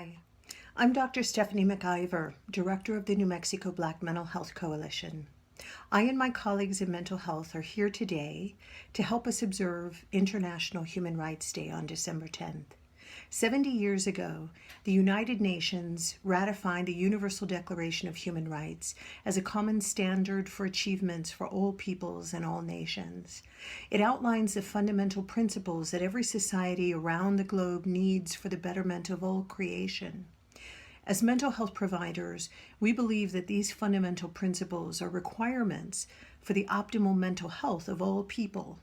Hi, I'm Dr. Stephanie McIver, Director of the New Mexico Black Mental Health Coalition. I and my colleagues in mental health are here today to help us observe International Human Rights Day on December 10th. 70 years ago, the United Nations ratified the Universal Declaration of Human Rights as a common standard for achievements for all peoples and all nations. It outlines the fundamental principles that every society around the globe needs for the betterment of all creation. As mental health providers, we believe that these fundamental principles are requirements for the optimal mental health of all people.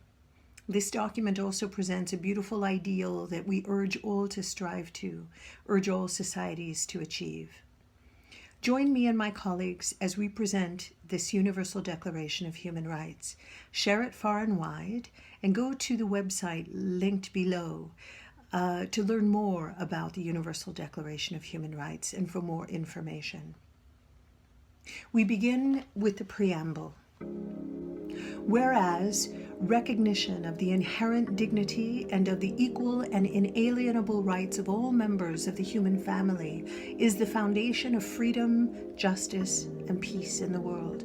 This document also presents a beautiful ideal that we urge all to strive to, urge all societies to achieve. Join me and my colleagues as we present this Universal Declaration of Human Rights. Share it far and wide, and go to the website linked below to learn more about the Universal Declaration of Human Rights and for more information. We begin with the preamble. Whereas recognition of the inherent dignity and of the equal and inalienable rights of all members of the human family is the foundation of freedom, justice, and peace in the world.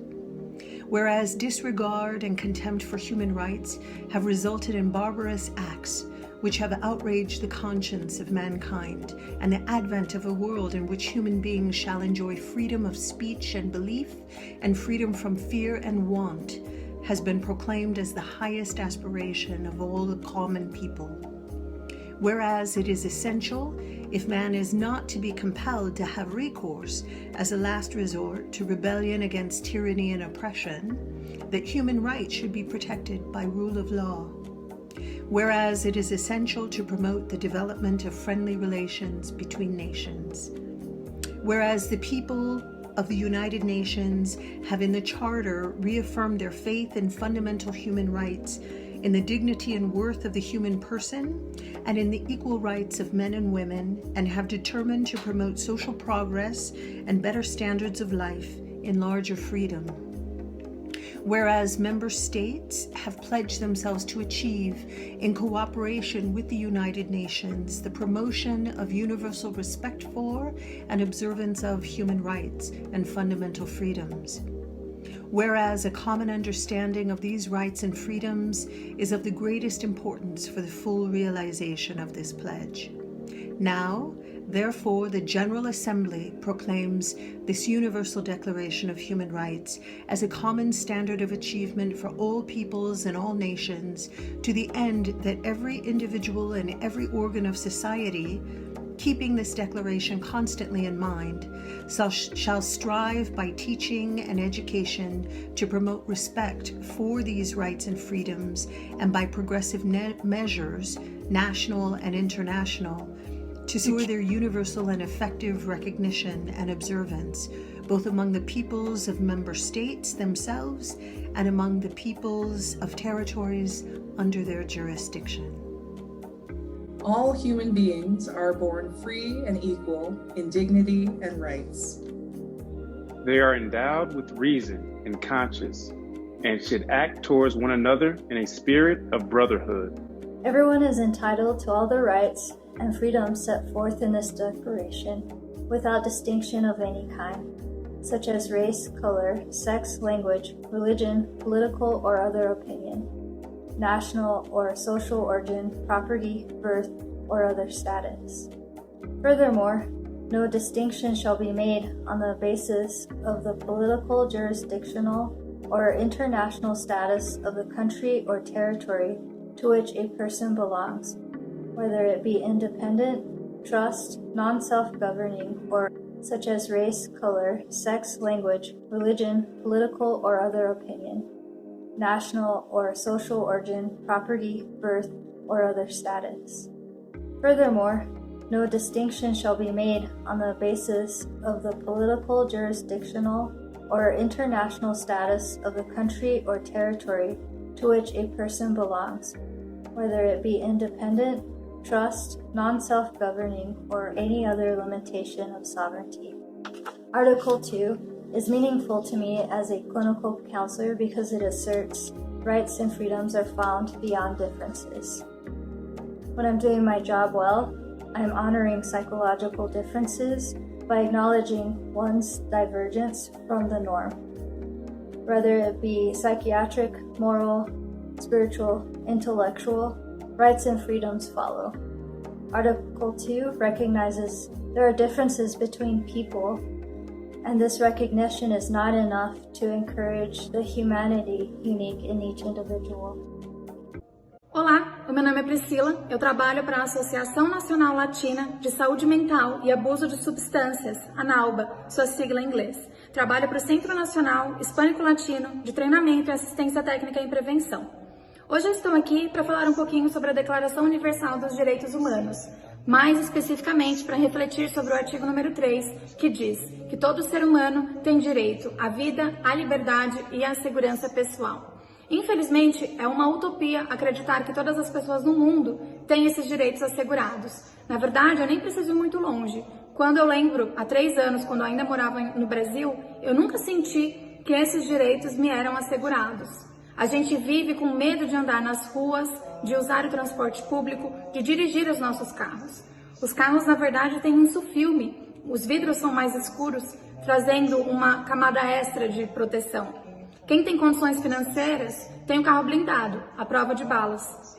Whereas disregard and contempt for human rights have resulted in barbarous acts which have outraged the conscience of mankind, and the advent of a world in which human beings shall enjoy freedom of speech and belief and freedom from fear and want has been proclaimed as the highest aspiration of all the common people. Whereas it is essential, if man is not to be compelled to have recourse as a last resort to rebellion against tyranny and oppression, that human rights should be protected by rule of law. Whereas it is essential to promote the development of friendly relations between nations. Whereas the people of the United Nations have in the Charter reaffirmed their faith in fundamental human rights, in the dignity and worth of the human person, and in the equal rights of men and women, and have determined to promote social progress and better standards of life in larger freedom. Whereas member states have pledged themselves to achieve, in cooperation with the United Nations, the promotion of universal respect for and observance of human rights and fundamental freedoms. Whereas a common understanding of these rights and freedoms is of the greatest importance for the full realization of this pledge. Now, therefore, the General Assembly proclaims this Universal Declaration of Human Rights as a common standard of achievement for all peoples and all nations, to the end that every individual and every organ of society, keeping this declaration constantly in mind, shall strive by teaching and education to promote respect for these rights and freedoms, and by progressive measures, national and international, to secure their universal and effective recognition and observance, both among the peoples of member states themselves and among the peoples of territories under their jurisdiction. All human beings are born free and equal in dignity and rights. They are endowed with reason and conscience and should act towards one another in a spirit of brotherhood. Everyone is entitled to all the rights and freedoms set forth in this declaration, without distinction of any kind, such as race, color, sex, language, religion, political or other opinion, national or social origin, property, birth, or other status. Furthermore, no distinction shall be made on the basis of the political, jurisdictional, or international status of the country or territory to which a person belongs, whether it be independent, trust, non-self-governing, or such as race, color, sex, language, religion, political or other opinion, national or social origin, property, birth, or other status. Furthermore, no distinction shall be made on the basis of the political, jurisdictional, or international status of the country or territory to which a person belongs, whether it be independent, trust, non-self-governing, or any other limitation of sovereignty. Article 2 is meaningful to me as a clinical counselor because it asserts rights and freedoms are found beyond differences. When I'm doing my job well, I am honoring psychological differences by acknowledging one's divergence from the norm, whether it be psychiatric, moral, spiritual, intellectual, rights and freedoms follow. Article 2 recognizes there are differences between people, and this recognition is not enough to encourage the humanity unique in each individual. Olá, o meu nome é Priscila, eu trabalho para a Associação Nacional Latina de Saúde Mental e Abuso de Substâncias, ANALBA, sua sigla em inglês. Trabalho para o Centro Nacional Hispânico-Latino de Treinamento e Assistência Técnica em Prevenção. Hoje eu estou aqui para falar um pouquinho sobre a Declaração Universal dos Direitos Humanos, mais especificamente para refletir sobre o artigo número 3, que diz que todo ser humano tem direito à vida, à liberdade e à segurança pessoal. Infelizmente, é uma utopia acreditar que todas as pessoas no mundo têm esses direitos assegurados. Na verdade, eu nem preciso ir muito longe. Quando eu lembro, há 3 anos, quando eu ainda morava no Brasil, eu nunca senti que esses direitos me eram assegurados. A gente vive com medo de andar nas ruas, de usar o transporte público, de dirigir os nossos carros. Os carros, na verdade, têm um sulfilme. Os vidros são mais escuros, trazendo uma camada extra de proteção. Quem tem condições financeiras tem um carro blindado, à prova de balas.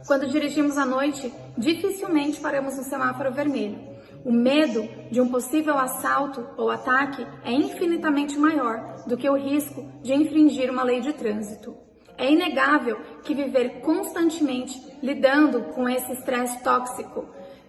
Quando dirigimos à noite, dificilmente paramos no semáforo vermelho. O medo de um possível assalto ou ataque é infinitamente maior do que o risco de infringir uma lei de trânsito. É inegável que viver constantemente lidando com esse estresse tóxico,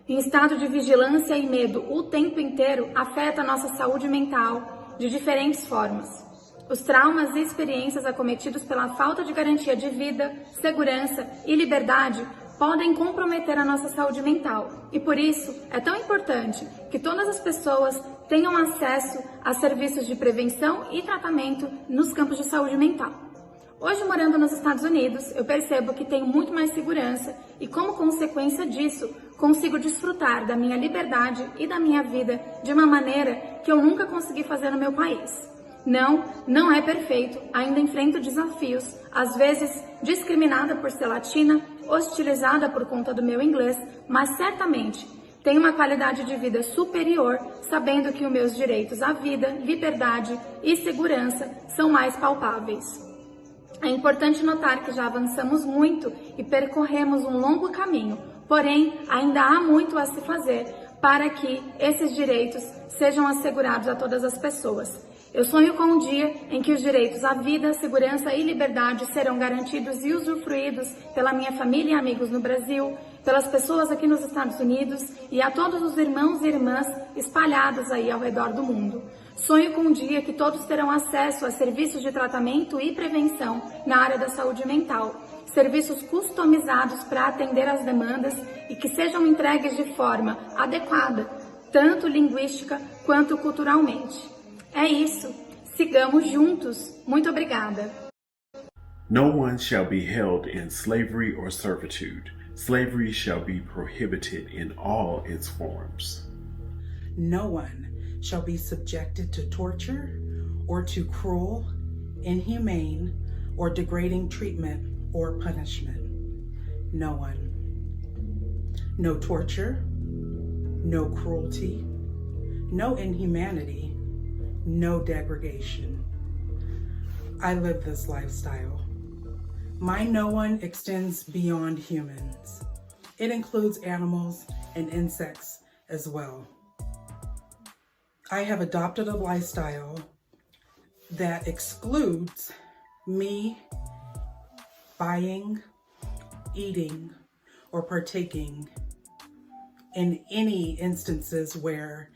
em estado de vigilância e medo o tempo inteiro, afeta a nossa saúde mental de diferentes formas. Os traumas e experiências acometidos pela falta de garantia de vida, segurança e liberdade podem comprometer a nossa saúde mental. E por isso, é tão importante que todas as pessoas tenham acesso a serviços de prevenção e tratamento nos campos de saúde mental. Hoje, morando nos Estados Unidos, eu percebo que tenho muito mais segurança e, como consequência disso, consigo desfrutar da minha liberdade e da minha vida de uma maneira que eu nunca consegui fazer no meu país. Não é perfeito, ainda enfrento desafios, às vezes discriminada por ser latina, hostilizada por conta do meu inglês, mas certamente tenho uma qualidade de vida superior, sabendo que os meus direitos à vida, liberdade e segurança são mais palpáveis. É importante notar que já avançamos muito e percorremos um longo caminho, porém ainda há muito a se fazer para que esses direitos sejam assegurados a todas as pessoas. Eu sonho com um dia em que os direitos à vida, segurança e liberdade serão garantidos e usufruídos pela minha família e amigos no Brasil, pelas pessoas aqui nos Estados Unidos e a todos os irmãos e irmãs espalhados aí ao redor do mundo. Sonho com um dia que todos terão acesso a serviços de tratamento e prevenção na área da saúde mental, serviços customizados para atender às demandas e que sejam entregues de forma adequada, tanto linguística quanto culturalmente. É isso. Sigamos juntos. Muito obrigada. No one shall be held in slavery or servitude. Slavery shall be prohibited in all its forms. No one shall be subjected to torture or to cruel, inhumane, or degrading treatment or punishment. No one. No torture, no cruelty, no inhumanity, no degradation. I live this lifestyle. My no one extends beyond humans. It includes animals and insects as well. I have adopted a lifestyle that excludes me buying, eating, or partaking in any instances where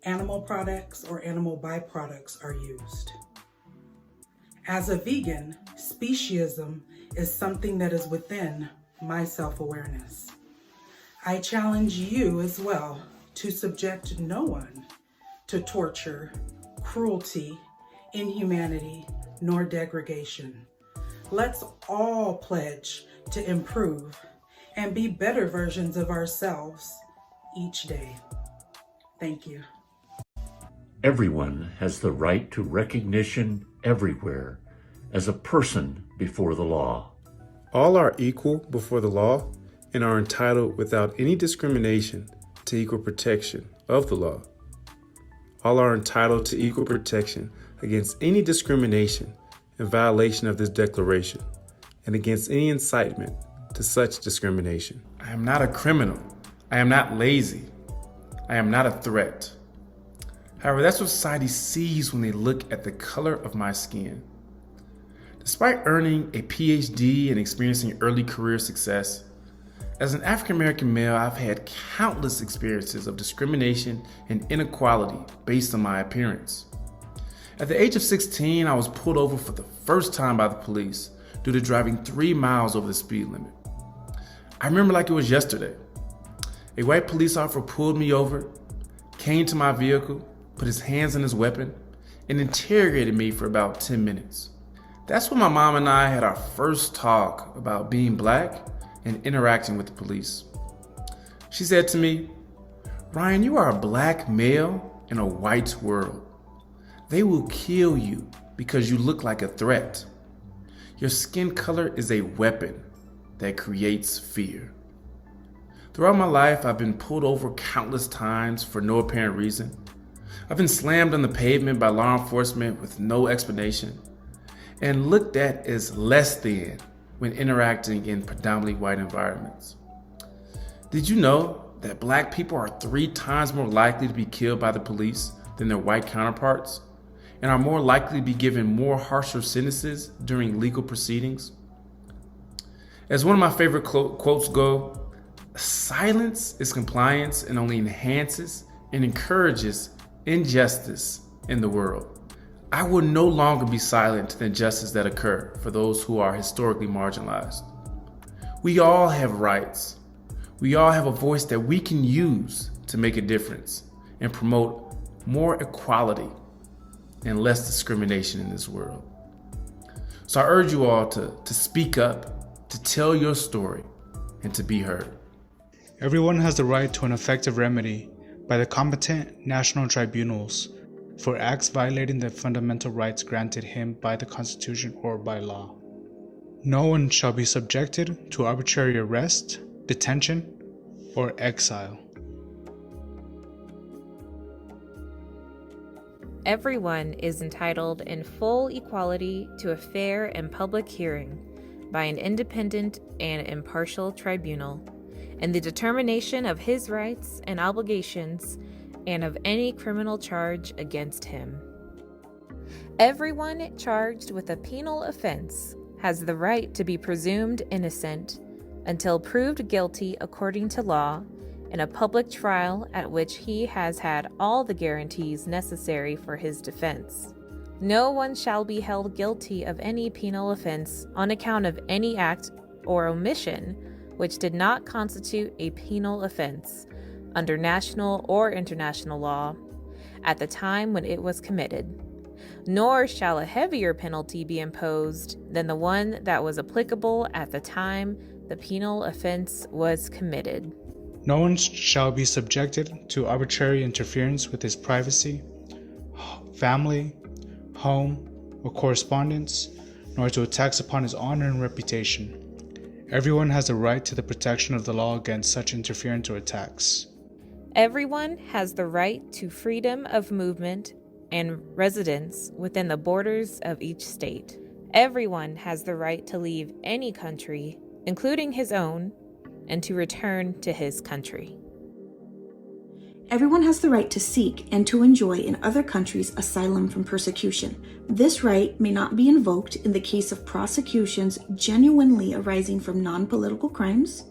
animal products or animal byproducts are used. As a vegan, speciesism is something that is within my self-awareness. I challenge you as well to subject no one to torture, cruelty, inhumanity, nor degradation. Let's all pledge to improve and be better versions of ourselves each day. Thank you. Everyone has the right to recognition everywhere as a person before the law. All are equal before the law, and are entitled without any discrimination to equal protection of the law. All are entitled to equal protection against any discrimination in violation of this declaration and against any incitement to such discrimination. I am not a criminal. I am not lazy. I am not a threat. However, that's what society sees when they look at the color of my skin. Despite earning a PhD and experiencing early career success, as an African American male, I've had countless experiences of discrimination and inequality based on my appearance. At the age of 16, I was pulled over for the first time by the police due to driving 3 miles over the speed limit. I remember like it was yesterday. A white police officer pulled me over, came to my vehicle, put his hands on his weapon, and interrogated me for about 10 minutes. That's when my mom and I had our first talk about being black and interacting with the police. She said to me, "Ryan, you are a black male in a white world. They will kill you because you look like a threat. Your skin color is a weapon that creates fear." Throughout my life, I've been pulled over countless times for no apparent reason. I've been slammed on the pavement by law enforcement with no explanation and looked at as less than when interacting in predominantly white environments. Did you know that black people are 3 times more likely to be killed by the police than their white counterparts and are more likely to be given more harsher sentences during legal proceedings? As one of my favorite quotes go, "Silence is compliance and only enhances and encourages injustice in the world." I will no longer be silent to the injustices that occur for those who are historically marginalized. We all have rights. We all have a voice that we can use to make a difference and promote more equality and less discrimination in this world. So I urge you all to speak up, to tell your story, and to be heard. Everyone has the right to an effective remedy by the competent national tribunals for acts violating the fundamental rights granted him by the Constitution or by law. No one shall be subjected to arbitrary arrest, detention, or exile. Everyone is entitled in full equality to a fair and public hearing by an independent and impartial tribunal, and the determination of his rights and obligations and of any criminal charge against him. Everyone charged with a penal offense has the right to be presumed innocent until proved guilty according to law in a public trial at which he has had all the guarantees necessary for his defense. No one shall be held guilty of any penal offense on account of any act or omission which did not constitute a penal offense under national or international law at the time when it was committed, nor shall a heavier penalty be imposed than the one that was applicable at the time the penal offense was committed. No one shall be subjected to arbitrary interference with his privacy, family, home, or correspondence, nor to attacks upon his honor and reputation. Everyone has a right to the protection of the law against such interference or attacks. Everyone has the right to freedom of movement and residence within the borders of each state. Everyone has the right to leave any country, including his own, and to return to his country. Everyone has the right to seek and to enjoy in other countries asylum from persecution. This right may not be invoked in the case of prosecutions genuinely arising from non-political crimes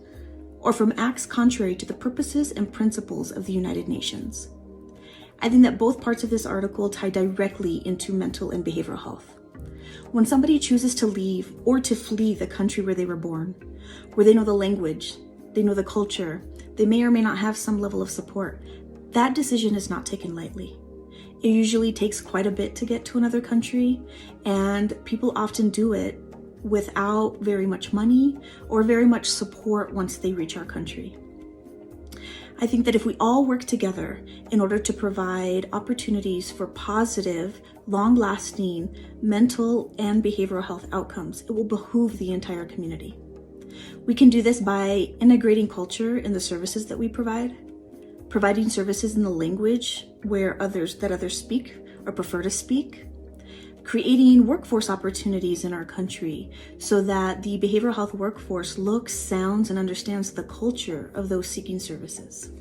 or from acts contrary to the purposes and principles of the United Nations. I think that both parts of this article tie directly into mental and behavioral health. When somebody chooses to leave or to flee the country where they were born, where they know the language, they know the culture, they may or may not have some level of support, that decision is not taken lightly. It usually takes quite a bit to get to another country, and people often do it without very much money or very much support once they reach our country. I think that if we all work together in order to provide opportunities for positive, long-lasting mental and behavioral health outcomes, it will behoove the entire community. We can do this by integrating culture in the services that we provide, providing services in the language where others speak or prefer to speak, creating workforce opportunities in our country so that the behavioral health workforce looks, sounds, and understands the culture of those seeking services.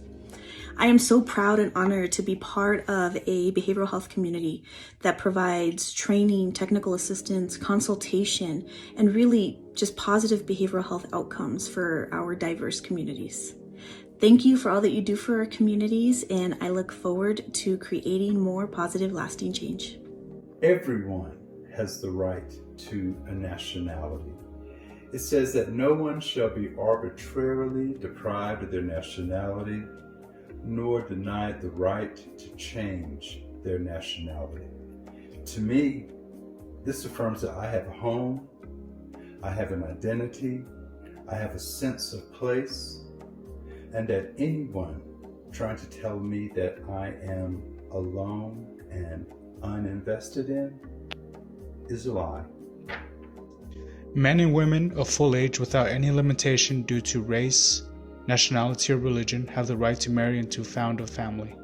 I am so proud and honored to be part of a behavioral health community that provides training, technical assistance, consultation, and really just positive behavioral health outcomes for our diverse communities. Thank you for all that you do for our communities, and I look forward to creating more positive, lasting change. Everyone has the right to a nationality. It says that no one shall be arbitrarily deprived of their nationality, nor denied the right to change their nationality. To me, this affirms that I have a home, I have an identity, I have a sense of place, and that anyone trying to tell me that I am alone and uninvested in is a lie. Men and women of full age without any limitation due to race, nationality, or religion have the right to marry and to found a family.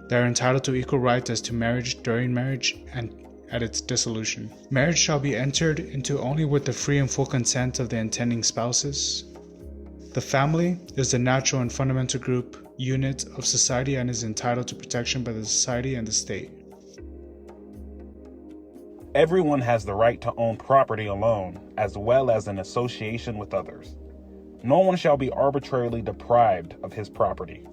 They are entitled to equal rights as to marriage, during marriage, and at its dissolution. Marriage shall be entered into only with the free and full consent of the intending spouses. The family is the natural and fundamental group unit of society and is entitled to protection by the society and the state. Everyone has the right to own property alone, as well as in association with others. No one shall be arbitrarily deprived of his property.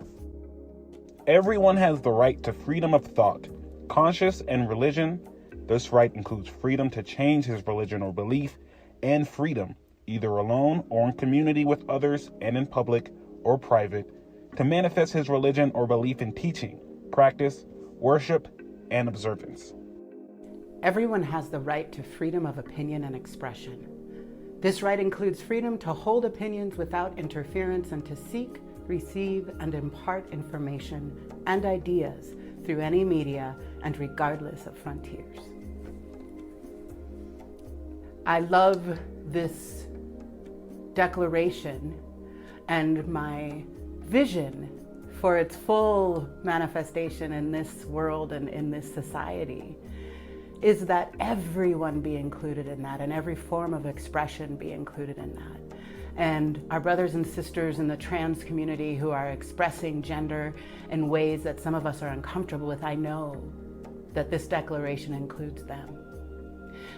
Everyone has the right to freedom of thought, conscience, and religion. This right includes freedom to change his religion or belief, and freedom, either alone or in community with others and in public or private, to manifest his religion or belief in teaching, practice, worship, and observance. Everyone has the right to freedom of opinion and expression. This right includes freedom to hold opinions without interference and to seek, receive, and impart information and ideas through any media and regardless of frontiers. I love this declaration, and my vision for its full manifestation in this world and in this society is that everyone be included in that, and every form of expression be included in that. And our brothers and sisters in the trans community who are expressing gender in ways that some of us are uncomfortable with, I know that this declaration includes them.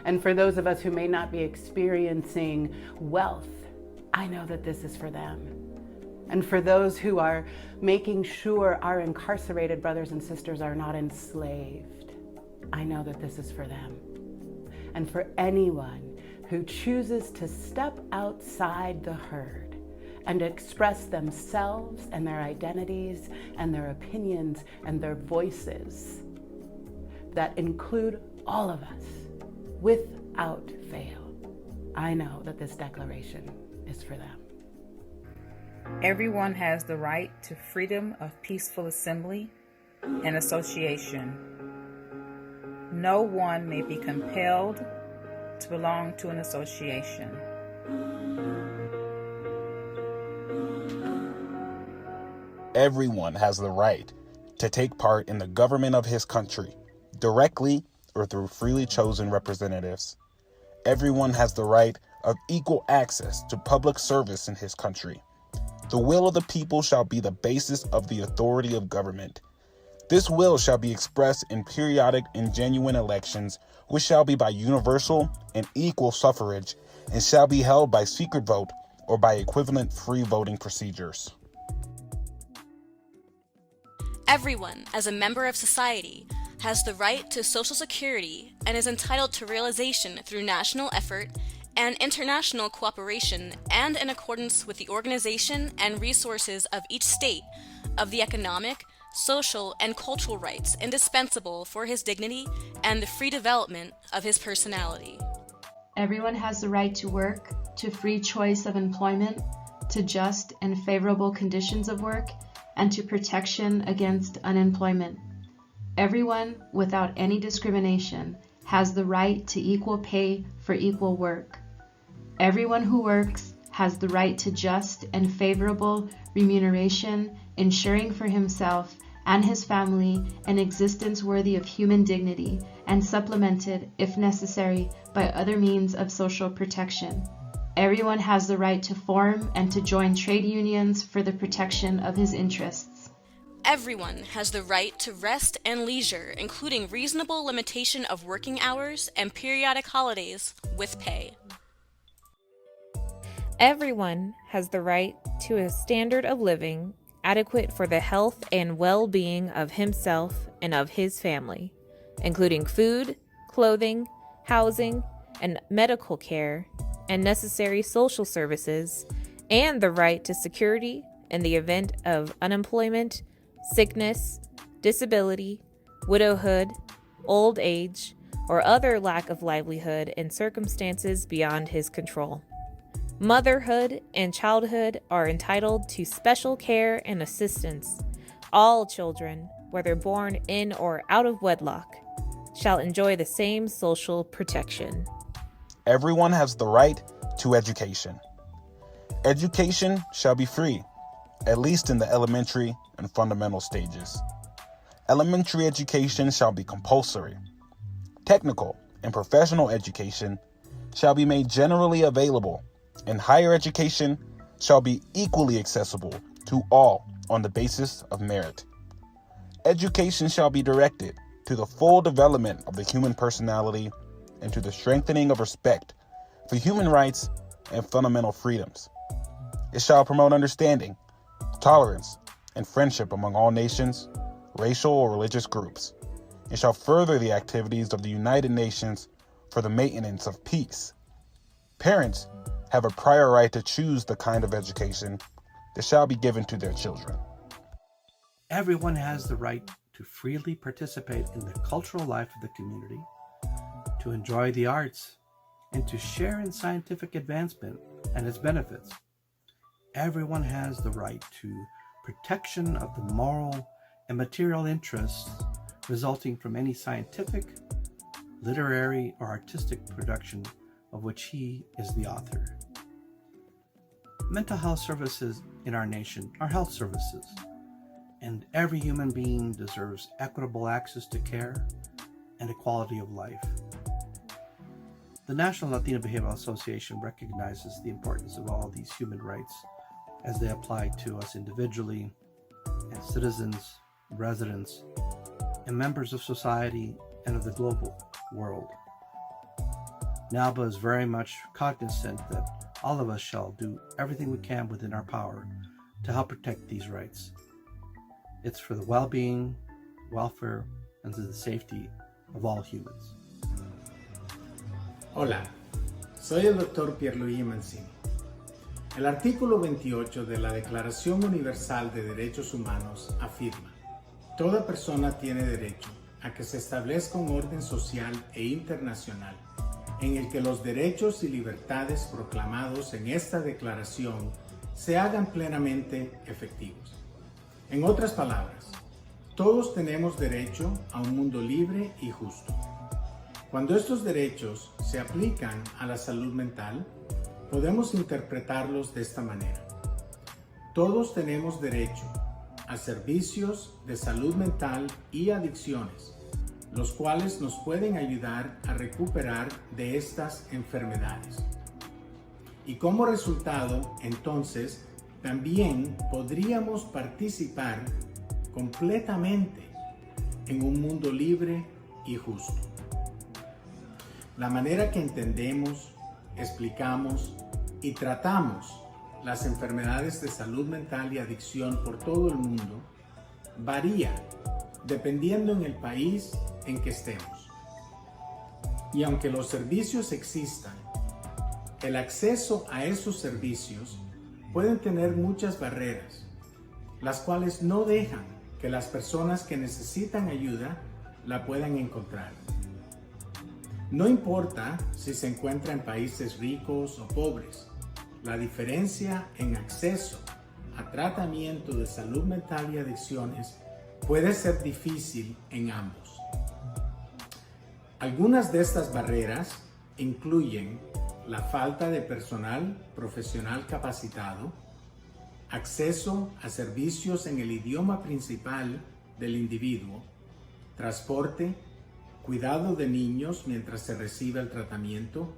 And for those of us who may not be experiencing wealth, I know that this is for them. And for those who are making sure our incarcerated brothers and sisters are not enslaved, I know that this is for them. And for anyone who chooses to step outside the herd and express themselves and their identities and their opinions and their voices that include all of us without fail, I know that this declaration is for them. Everyone has the right to freedom of peaceful assembly and association. No one may be compelled to belong to an association. Everyone has the right to take part in the government of his country, directly or through freely chosen representatives. Everyone has the right of equal access to public service in his country. The will of the people shall be the basis of the authority of government. This will shall be expressed in periodic and genuine elections, which shall be by universal and equal suffrage, and shall be held by secret vote or by equivalent free voting procedures. Everyone, as a member of society, has the right to Social Security and is entitled to realization through national effort and international cooperation and in accordance with the organization and resources of each state of the economic, social, and cultural rights indispensable for his dignity and the free development of his personality. Everyone has the right to work, to free choice of employment, to just and favorable conditions of work, and to protection against unemployment. Everyone, without any discrimination, has the right to equal pay for equal work. Everyone who works has the right to just and favorable remuneration, ensuring for himself and his family an existence worthy of human dignity and supplemented, if necessary, by other means of social protection. Everyone has the right to form and to join trade unions for the protection of his interests. Everyone has the right to rest and leisure, including reasonable limitation of working hours and periodic holidays with pay. Everyone has the right to a standard of living adequate for the health and well-being of himself and of his family, including food, clothing, housing, and medical care, and necessary social services, and the right to security in the event of unemployment, sickness, disability, widowhood, old age, or other lack of livelihood in circumstances beyond his control. Motherhood and childhood are entitled to special care and assistance. All children, whether born in or out of wedlock, shall enjoy the same social protection. Everyone has the right to education. Education shall be free, at least in the elementary and fundamental stages. Elementary education shall be compulsory. Technical and professional education shall be made generally available, and higher education shall be equally accessible to all on the basis of merit. Education shall be directed to the full development of the human personality and to the strengthening of respect for human rights and fundamental freedoms. It shall promote understanding, tolerance, and friendship among all nations, racial or religious groups. It shall further the activities of the United Nations for the maintenance of peace. Parents have a prior right to choose the kind of education that shall be given to their children. Everyone has the right to freely participate in the cultural life of the community, to enjoy the arts, and to share in scientific advancement and its benefits. Everyone has the right to protection of the moral and material interests resulting from any scientific, literary, or artistic production of which he is the author. Mental health services in our nation are health services, and every human being deserves equitable access to care and equality of life. The National Latino Behavioral Association recognizes the importance of all these human rights as they apply to us individually, as citizens, residents, and members of society and of the global world. NALBA is very much cognizant that all of us shall do everything we can within our power to help protect these rights. It's for the well-being, welfare, and the safety of all humans. Hola, soy el Dr. Pierluigi Mancini. El artículo 28 de la Declaración Universal de Derechos Humanos afirma: toda persona tiene derecho a que se establezca un orden social e internacional en el que los derechos y libertades proclamados en esta declaración se hagan plenamente efectivos. En otras palabras, todos tenemos derecho a un mundo libre y justo. Cuando estos derechos se aplican a la salud mental, podemos interpretarlos de esta manera. Todos tenemos derecho a servicios de salud mental y adicciones, los cuales nos pueden ayudar a recuperar de estas enfermedades. Y como resultado, entonces, también podríamos participar completamente en un mundo libre y justo. La manera que entendemos, explicamos y tratamos las enfermedades de salud mental y adicción por todo el mundo varía dependiendo en el país en que estemos. Y aunque los servicios existan, el acceso a esos servicios pueden tener muchas barreras, las cuales no dejan que las personas que necesitan ayuda la puedan encontrar. No importa si se encuentra en países ricos o pobres, la diferencia en acceso a tratamiento de salud mental y adicciones puede ser difícil en ambos. Algunas de estas barreras incluyen la falta de personal profesional capacitado, acceso a servicios en el idioma principal del individuo, transporte, cuidado de niños mientras se recibe el tratamiento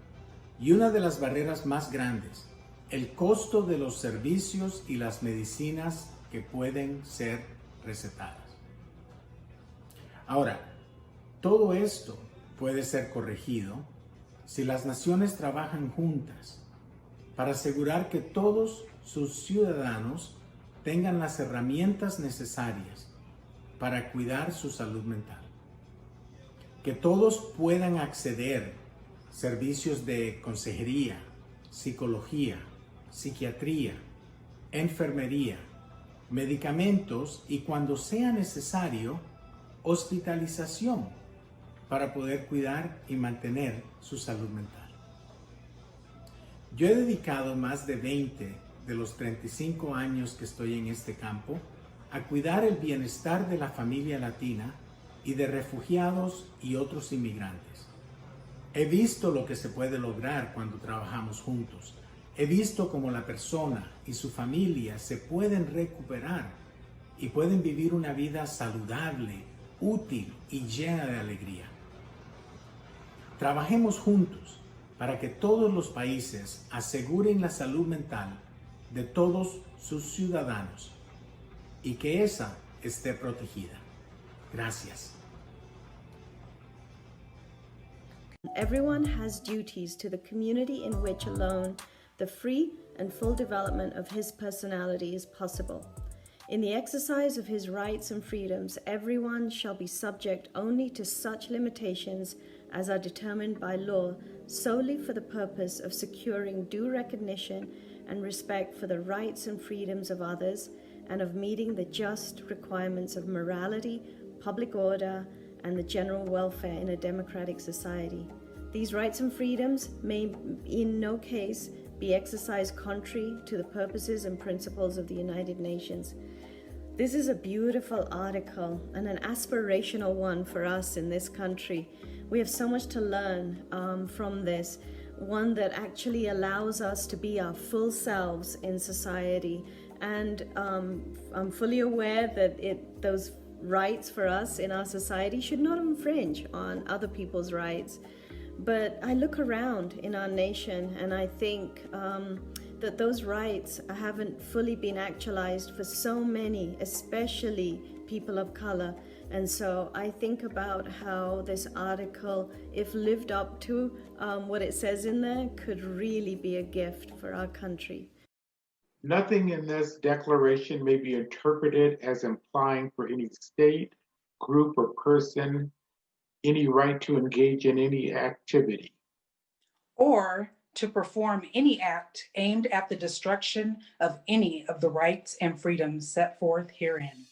y una de las barreras más grandes, el costo de los servicios y las medicinas que pueden ser recetadas. Ahora, todo esto puede ser corregido si las naciones trabajan juntas para asegurar que todos sus ciudadanos tengan las herramientas necesarias para cuidar su salud mental. Que todos puedan acceder a servicios de consejería, psicología, psiquiatría, enfermería, medicamentos y, cuando sea necesario, hospitalización para poder cuidar y mantener su salud mental. Yo he dedicado más de 20 de los 35 años que estoy en este campo a cuidar el bienestar de la familia latina y de refugiados y otros inmigrantes. He visto lo que se puede lograr cuando trabajamos juntos. He visto cómo la persona y su familia se pueden recuperar y pueden vivir una vida saludable, útil y llena de alegría. Trabajemos juntos para que todos los países aseguren la salud mental de todos sus ciudadanos y que esa esté protegida. Gracias. Everyone has duties to the community in which alone the free and full development of his personality is possible. In the exercise of his rights and freedoms, everyone shall be subject only to such limitations as are determined by law, solely for the purpose of securing due recognition and respect for the rights and freedoms of others, and of meeting the just requirements of morality, public order, and the general welfare in a democratic society. These rights and freedoms may in no case be exercised contrary to the purposes and principles of the United Nations. This is a beautiful article and an aspirational one for us in this country. We have so much to learn from this, one that actually allows us to be our full selves in society. And I'm fully aware that those rights for us in our society should not infringe on other people's rights. But I look around in our nation and I think that those rights haven't fully been actualized for so many, especially people of color. And so I think about how this article, if lived up to what it says in there, could really be a gift for our country. Nothing in this declaration may be interpreted as implying for any state, group, or person any right to engage in any activity, or to perform any act aimed at the destruction of any of the rights and freedoms set forth herein.